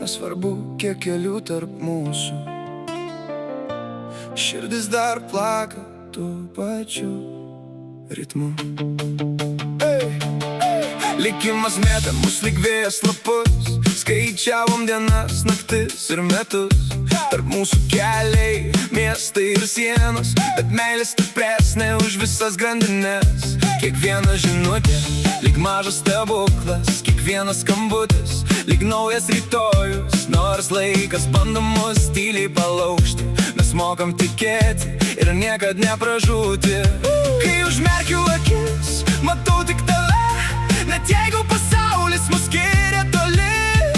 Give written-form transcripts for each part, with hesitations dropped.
nesvarbu, kiek kelių tarp mūsų. Širdis dar plaka tų pačių ritmų. Likimas mėtė mus lyg vėjas lapus, skaičiavom dienas, naktis ir metus. Tarp mūsų keliai, miestai ir sienos, bet meilė stipresnė už visas grandines. Kiekviena žinutė, lyg mažas stebuklas, kiekvienas skambutis, lyg naujas rytojus. Nors laikas bando mus tyliai palaužti, mes mokam tikėti ir niekad nepražūti. Kai užmerkiu akis, matau tik tave, net jeigu pasaulis mus skiria toli.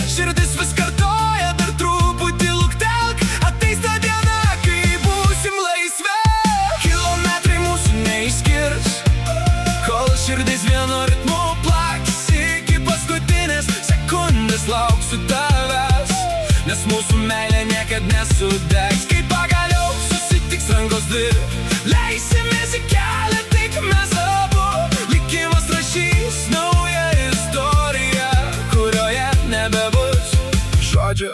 Širdis vis kartoja, dar truputį luktelk, ateis ta diena, kai būsim laisvi. Kilometrai mūsų neišskirs, kol širdis vienu ritmu plaks. Iki paskutinės sekundės lauksiu tavęs, nes mūsų meilė niekad nesudegs. Kai pagaliau susitiks rankos dvi, leisimės į kelią tik mes abu. Likimas rašys naują istoriją, kurioje nebebus žodžio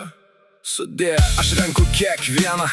sudie. Aš renku kiekvieną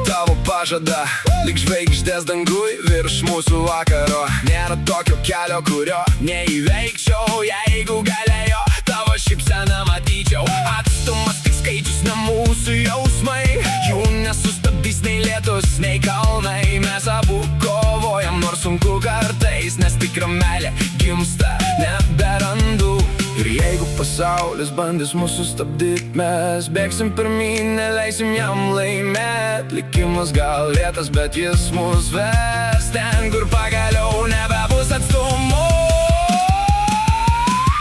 tavo pažadą, lyg žvaigždės danguj virš mūsų vakaro. Nėra tokio kelio, kurio neįveikčiau, jeigu galėjo tavo šypseną matyčiau. Atstumas tik skaičius, ne mūsų jausmai, jų nesustabdys nei lietus, nei kalnai. Mes abu kovojam, nors sunku kartais, nes tikra meilė gimsta neberandų. Ir jeigu pasaulis bandys mūsų sustabdyt, mes bėgsim pirmyn, neleisim jam laimėt. Likimas gal lėtas, bet jis mus ves ten, kur pagaliau nebebus atstumų.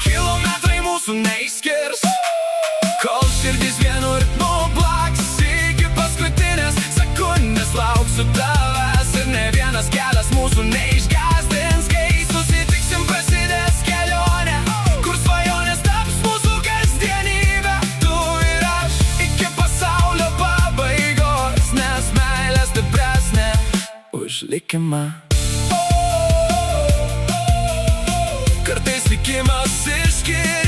Kilometrai mūsų neišskirs, kol širdis vienu ritmu plaks. Iki paskutinės sekundės lauksiu tavęs, ir ne vienas kelias mūsų neišgąsdins. Kai susitiksim, prasidės kelionė, kur svajonės taps mūsų kasdienybė. Tu ir aš iki pasaulio pabaigos, nes meilė stipresnė už likimą. Kartais likimas išskiria